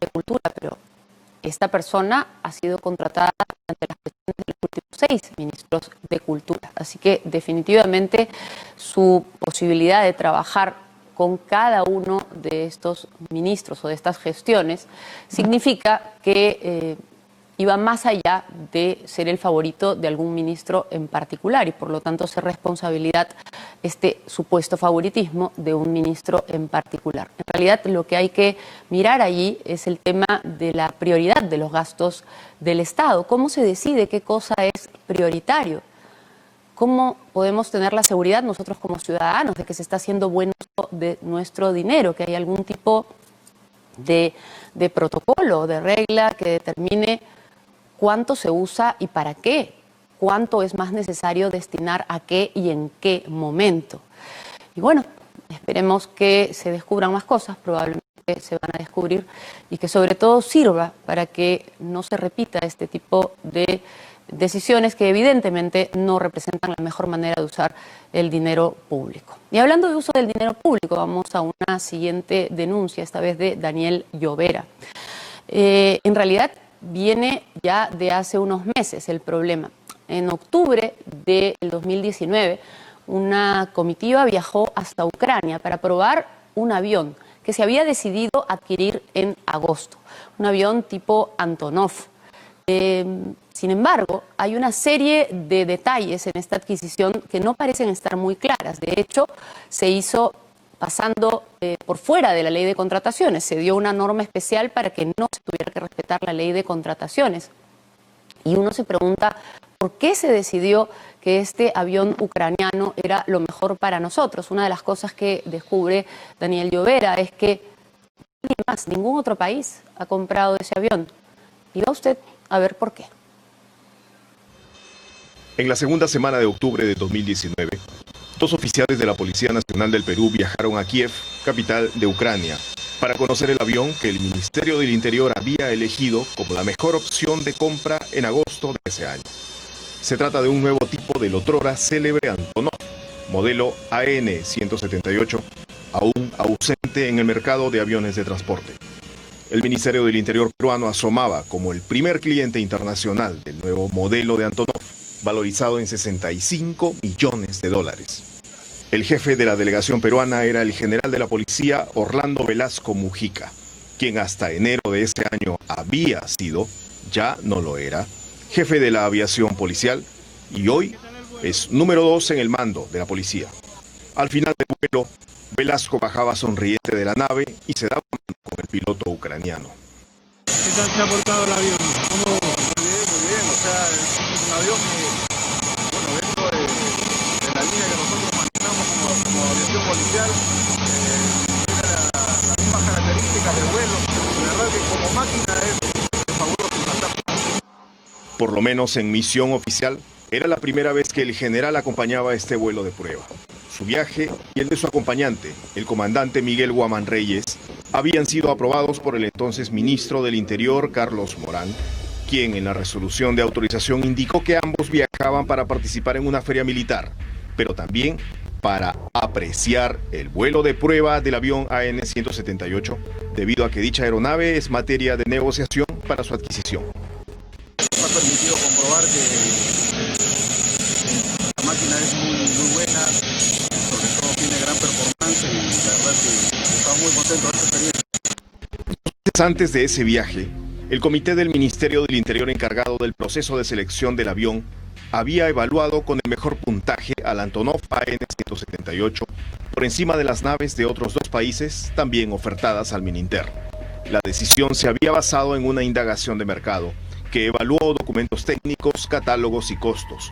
de Cultura, pero esta persona ha sido contratada ante las presiones de los últimos 6 ministros de Cultura. Así que definitivamente su posibilidad de trabajar con cada uno de estos ministros o de estas gestiones significa que iba más allá de ser el favorito de algún ministro en particular y por lo tanto ser responsabilidad este supuesto favoritismo de un ministro en particular. En realidad lo que hay que mirar allí es el tema de la prioridad de los gastos del Estado. ¿Cómo se decide qué cosa es prioritario? ¿Cómo podemos tener la seguridad nosotros como ciudadanos de que se está haciendo buen uso de nuestro dinero, que hay algún tipo de protocolo, de regla que determine cuánto se usa y para qué, cuánto es más necesario destinar a qué y en qué momento? Y bueno, esperemos que se descubran más cosas, probablemente se van a descubrir, y que sobre todo sirva para que no se repita este tipo de decisiones que evidentemente no representan la mejor manera de usar el dinero público. Y hablando de uso del dinero público, vamos a una siguiente denuncia, esta vez de Daniel Llovera. En realidad viene ya de hace unos meses el problema. En octubre del 2019, una comitiva viajó hasta Ucrania para probar un avión que se había decidido adquirir en agosto, un avión tipo Antonov. Sin embargo, hay una serie de detalles en esta adquisición que no parecen estar muy claras. De hecho, se hizo pasando por fuera de la ley de contrataciones. Se dio una norma especial para que no se tuviera que respetar la ley de contrataciones. Y uno se pregunta, ¿por qué se decidió que este avión ucraniano era lo mejor para nosotros? Una de las cosas que descubre Daniel Llovera es que ningún otro país ha comprado ese avión. Y va usted a ver por qué. En la segunda semana de octubre de 2019, 2 oficiales de la Policía Nacional del Perú viajaron a Kiev, capital de Ucrania, para conocer el avión que el Ministerio del Interior había elegido como la mejor opción de compra en agosto de ese año. Se trata de un nuevo tipo del otrora célebre Antonov, modelo AN-178, aún ausente en el mercado de aviones de transporte. El Ministerio del Interior peruano asomaba como el primer cliente internacional del nuevo modelo de Antonov, valorizado en $65 millones. El jefe de la delegación peruana era el general de la policía Orlando Velasco Mujica, quien hasta enero de ese año había sido, ya no lo era, jefe de la aviación policial y hoy es número 2 en el mando de la policía. Al final del vuelo, Velasco bajaba sonriente de la nave y se daba con el piloto ucraniano. ¿Qué tal se ha portado el avión? ¿Cómo? Muy bien, o sea, es un avión que, bueno, dentro de la línea que nosotros manejamos como aviación policial, tiene las mismas características de vuelo. La verdad que como máquina es fabuloso y fantástico. Por lo menos en misión oficial, era la primera vez que el general acompañaba este vuelo de prueba. Su viaje y el de su acompañante, el comandante Miguel Guamán Reyes, habían sido aprobados por el entonces ministro del Interior, Carlos Morán, quien en la resolución de autorización indicó que ambos viajaban para participar en una feria militar, pero también para apreciar el vuelo de prueba del avión AN-178, debido a que dicha aeronave es materia de negociación para su adquisición. Me ha permitido comprobar que la máquina es muy buena, sobre todo tiene gran performance y la verdad que estamos muy contentos de esta experiencia. Antes de ese viaje, el comité del Ministerio del Interior encargado del proceso de selección del avión había evaluado con el mejor puntaje al Antonov AN-178 por encima de las naves de otros 2 países también ofertadas al Mininter. La decisión se había basado en una indagación de mercado que evaluó documentos técnicos, catálogos y costos.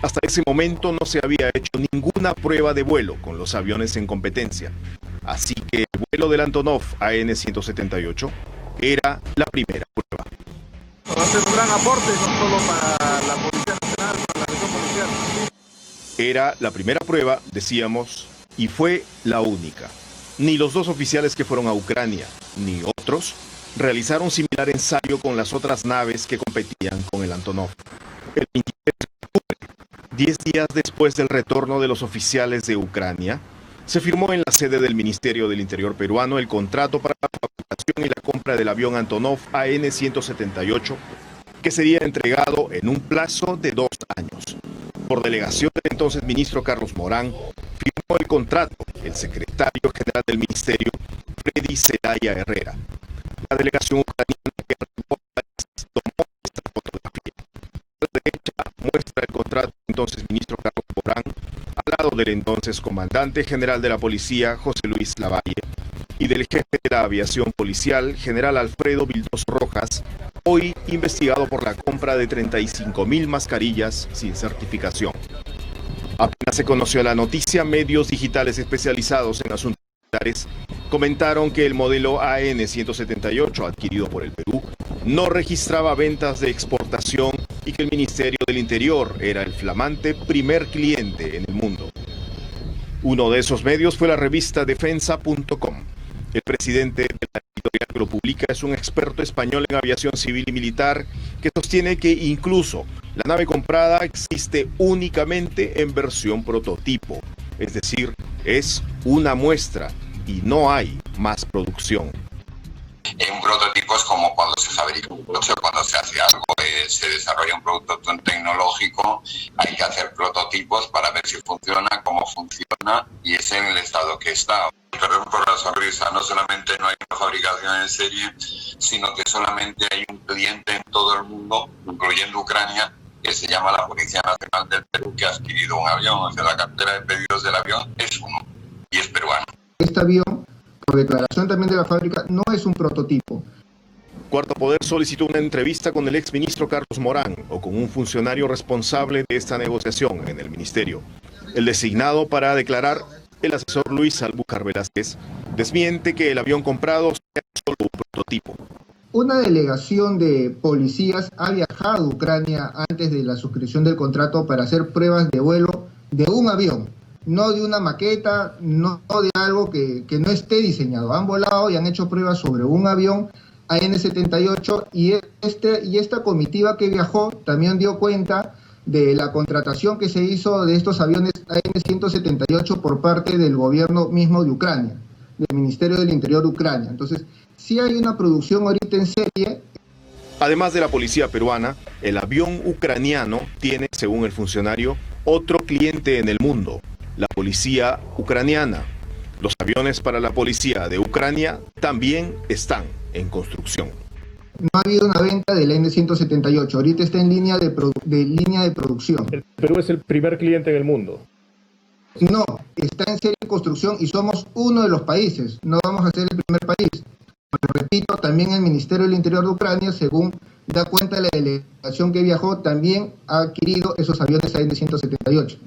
Hasta ese momento no se había hecho ninguna prueba de vuelo con los aviones en competencia, así que el vuelo del Antonov AN-178 era la primera prueba. Va a ser un gran aporte no solo para la Policía Nacional, para la región policial. Era la primera prueba, decíamos, y fue la única. Ni los 2 oficiales que fueron a Ucrania, ni otros, realizaron similar ensayo con las otras naves que competían con el Antonov. El 23 de octubre, 10 días después del retorno de los oficiales de Ucrania, se firmó en la sede del Ministerio del Interior peruano el contrato para la fabricación y la compra del avión Antonov AN-178, que sería entregado en un plazo de 2 años. Por delegación del entonces ministro Carlos Morán, firmó el contrato el secretario general del ministerio, Freddy Zelaya Herrera. La delegación ucraniana que tomó esta fotografía. A la derecha muestra el contrato del entonces ministro Carlos Morán, al lado del entonces comandante general de la policía, José Luis Lavalle, y del jefe de la aviación policial, general Alfredo Vildoso Rojas, hoy investigado por la compra de 35.000 mascarillas sin certificación. Apenas se conoció la noticia, medios digitales especializados en asuntos militares comentaron que el modelo AN-178 adquirido por el Perú no registraba ventas de exportación y que el Ministerio del Interior era el flamante primer cliente en el mundo. Uno de esos medios fue la revista Defensa.com. El presidente de la editorial que lo publica es un experto español en aviación civil y militar que sostiene que incluso la nave comprada existe únicamente en versión prototipo, es decir, es una muestra y no hay más producción. Un prototipo es como cuando se fabrica un coche, cuando se hace algo, se desarrolla un producto tecnológico, hay que hacer prototipos para ver si funciona, cómo funciona y es en el estado que está. Perdón por la sonrisa, no solamente no hay una fabricación en serie, sino que solamente hay un cliente en todo el mundo, incluyendo Ucrania, que se llama la Policía Nacional del Perú, que ha adquirido un avión. O sea, la cartera de pedidos del avión es uno y es peruano. Este avión, por declaración también de la fábrica, no es un prototipo. Cuarto Poder solicitó una entrevista con el exministro Carlos Morán o con un funcionario responsable de esta negociación en el ministerio. El designado para declarar, el asesor Luis Albúcar Velázquez, desmiente que el avión comprado sea solo un prototipo. Una delegación de policías ha viajado a Ucrania antes de la suscripción del contrato para hacer pruebas de vuelo de un avión, no de una maqueta, no de algo que no esté diseñado. Han volado y han hecho pruebas sobre un avión AN-78 y esta comitiva que viajó también dio cuenta de la contratación que se hizo de estos aviones AN-178 por parte del gobierno mismo de Ucrania, del Ministerio del Interior de Ucrania. Entonces, sí hay una producción ahorita en serie. Además de la policía peruana, el avión ucraniano tiene, según el funcionario, otro cliente en el mundo, la policía ucraniana. Los aviones para la policía de Ucrania también están en construcción. No ha habido una venta del AN-178, ahorita está en línea de producción. ¿El Perú es el primer cliente en el mundo? No, está en serie de construcción y somos uno de los países, no vamos a ser el primer país. Pero repito, también el Ministerio del Interior de Ucrania, según da cuenta la delegación que viajó, también ha adquirido esos aviones AN-178.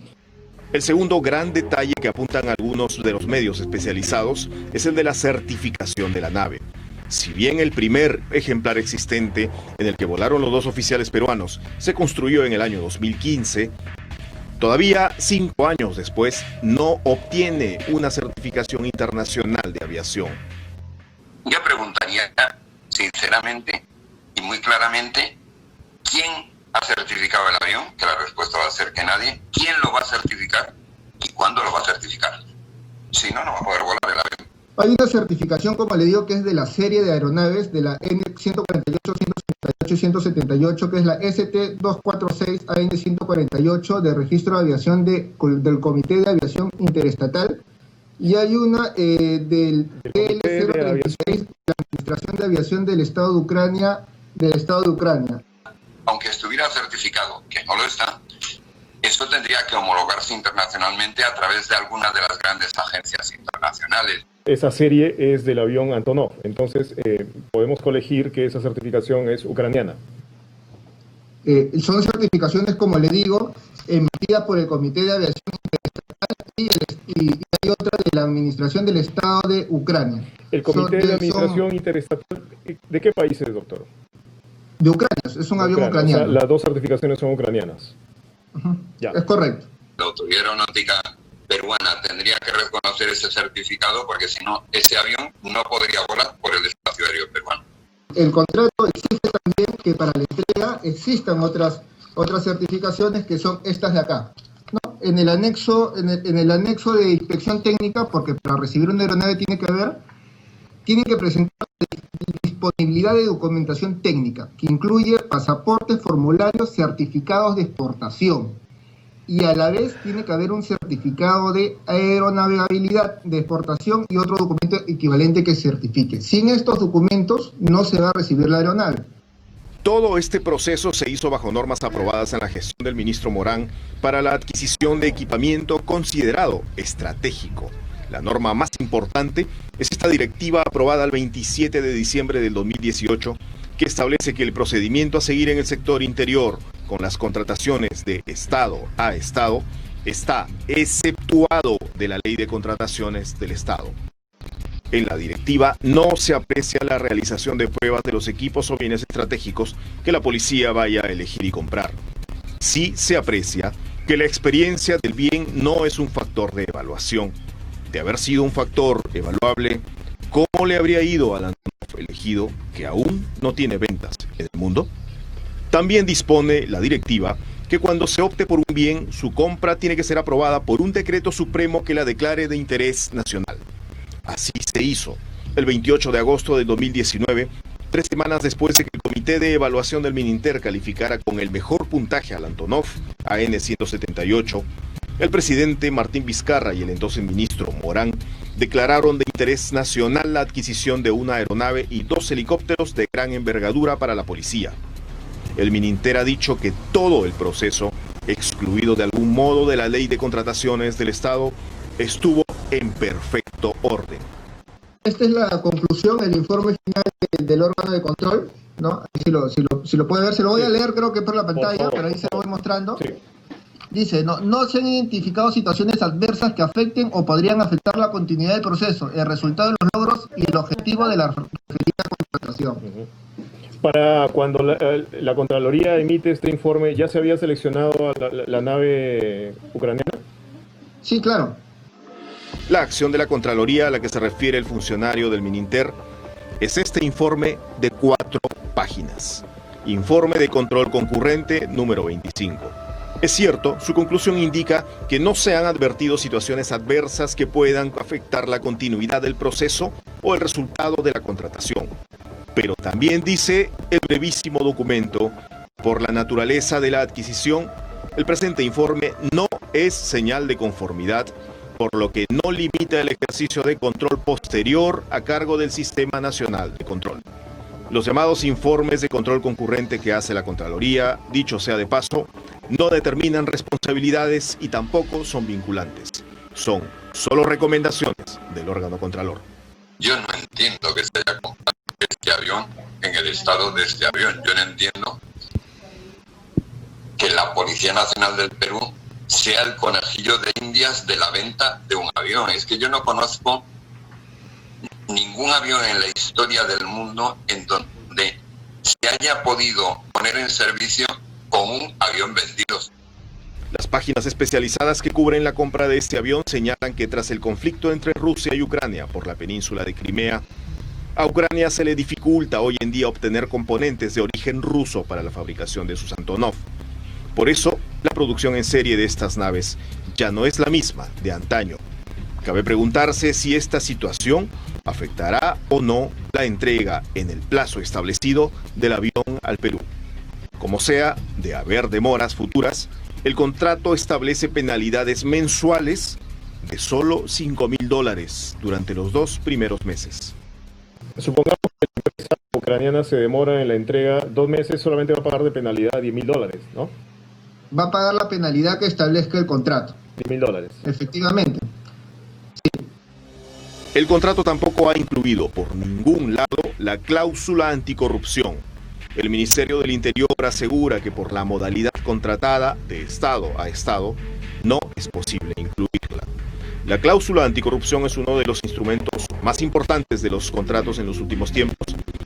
El segundo gran detalle que apuntan algunos de los medios especializados es el de la certificación de la nave. Si bien el primer ejemplar existente en el que volaron los 2 oficiales peruanos se construyó en el año 2015, todavía 5 años después no obtiene una certificación internacional de aviación. Yo preguntaría sinceramente y muy claramente, ¿quién ha certificado el avión? Que la respuesta va a ser que nadie. ¿Quién lo va a certificar? ¿Y cuándo lo va a certificar? Si no, no va a poder volar el avión. Hay una certificación, como le digo, que es de la serie de aeronaves de la N-148, 178 y 178, que es la ST-246 AN-148 de registro de aviación del Comité de Aviación Interestatal. Y hay una del TL-036 de la Administración de Aviación del Estado de Ucrania, Aunque estuviera certificado, que no lo está, eso tendría que homologarse internacionalmente a través de algunas de las grandes agencias internacionales. Esa serie es del avión Antonov, entonces podemos colegir que esa certificación es ucraniana. Son certificaciones, como le digo, emitidas por el Comité de Aviación Interestatal y hay otra de la Administración del Estado de Ucrania. ¿El Comité de Administración Interestatal de qué país es, doctor? De Ucrania, es un avión ucraniano. O sea, las 2 certificaciones son ucranianas. Ya. Es correcto. La Autoridad Aeronáutica peruana tendría que reconocer ese certificado porque si no, ese avión no podría volar por el espacio aéreo peruano. El contrato exige también que para la entrega existan otras certificaciones que son estas de acá, ¿no? En el anexo de inspección técnica, porque para recibir una aeronave tiene que haber, tienen que presentar disponibilidad de documentación técnica, que incluye pasaportes, formularios, certificados de exportación. Y a la vez tiene que haber un certificado de aeronavegabilidad de exportación y otro documento equivalente que certifique. Sin estos documentos no se va a recibir la aeronave. Todo este proceso se hizo bajo normas aprobadas en la gestión del ministro Morán para la adquisición de equipamiento considerado estratégico. La norma más importante es esta directiva aprobada el 27 de diciembre del 2018, que establece que el procedimiento a seguir en el sector interior con las contrataciones de Estado a Estado está exceptuado de la Ley de Contrataciones del Estado. En la directiva no se aprecia la realización de pruebas de los equipos o bienes estratégicos que la policía vaya a elegir y comprar. Sí se aprecia que la experiencia del bien no es un factor de evaluación. De haber sido un factor evaluable, ¿cómo le habría ido al Antonov elegido que aún no tiene ventas en el mundo? También dispone la directiva que cuando se opte por un bien, su compra tiene que ser aprobada por un decreto supremo que la declare de interés nacional. Así se hizo el 28 de agosto del 2019, 3 semanas después de que el Comité de Evaluación del Mininter calificara con el mejor puntaje al Antonov AN-178. El presidente Martín Vizcarra y el entonces ministro Morán declararon de interés nacional la adquisición de una aeronave y 2 helicópteros de gran envergadura para la policía. El Mininter ha dicho que todo el proceso, excluido de algún modo de la Ley de Contrataciones del Estado, estuvo en perfecto orden. Esta es la conclusión, el informe final del órgano de control, ¿no? Si lo puede ver, se lo voy a leer, creo que por la pantalla, pero ahí se lo voy mostrando. Sí. Dice, no se han identificado situaciones adversas que afecten o podrían afectar la continuidad del proceso, el resultado de los logros y el objetivo de la referida contratación. Para cuando la Contraloría emite este informe, ¿ya se había seleccionado a la nave ucraniana? Sí, claro. La acción de la Contraloría a la que se refiere el funcionario del Mininter es este informe de 4 páginas. Informe de control concurrente número 25. Es cierto, su conclusión indica que no se han advertido situaciones adversas que puedan afectar la continuidad del proceso o el resultado de la contratación. Pero también dice el brevísimo documento, por la naturaleza de la adquisición, el presente informe no es señal de conformidad, por lo que no limita el ejercicio de control posterior a cargo del Sistema Nacional de Control. Los llamados informes de control concurrente que hace la Contraloría, dicho sea de paso, no determinan responsabilidades y tampoco son vinculantes. Son solo recomendaciones del órgano contralor. Yo no entiendo que se haya comprado este avión en el estado de este avión. Yo no entiendo que la Policía Nacional del Perú sea el conejillo de Indias de la venta de un avión. Es que yo no conozco ningún avión en la historia del mundo en donde se haya podido poner en servicio con un avión vendido. Las páginas especializadas que cubren la compra de este avión señalan que tras el conflicto entre Rusia y Ucrania por la península de Crimea, a Ucrania se le dificulta hoy en día obtener componentes de origen ruso para la fabricación de sus Antonov. Por eso, la producción en serie de estas naves ya no es la misma de antaño. Cabe preguntarse si esta situación afectará o no la entrega en el plazo establecido del avión al Perú. Como sea, de haber demoras futuras, el contrato establece penalidades mensuales de solo $5.000 durante los 2 primeros meses. Supongamos que la empresa ucraniana se demora en la entrega 2 meses, solamente va a pagar de penalidad $10.000, ¿no? Va a pagar la penalidad que establezca el contrato. $10.000. Efectivamente. Sí. El contrato tampoco ha incluido por ningún lado la cláusula anticorrupción. El Ministerio del Interior asegura que por la modalidad contratada de Estado a Estado no es posible incluirla. La cláusula anticorrupción es uno de los instrumentos más importantes de los contratos en los últimos tiempos,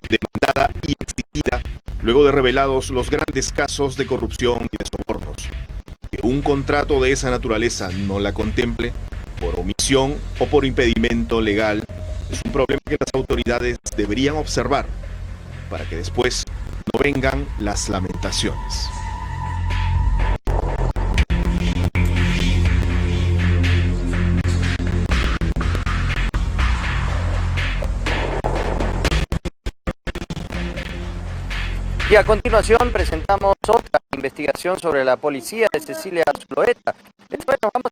demandada y exigida luego de revelados los grandes casos de corrupción y de sobornos. Que un contrato de esa naturaleza no la contemple, por omisión o por impedimento legal, es un problema que las autoridades deberían observar para que después no vengan las lamentaciones. Y a continuación presentamos otra investigación sobre la policía de Cecilia Zulueta. Después nos vamos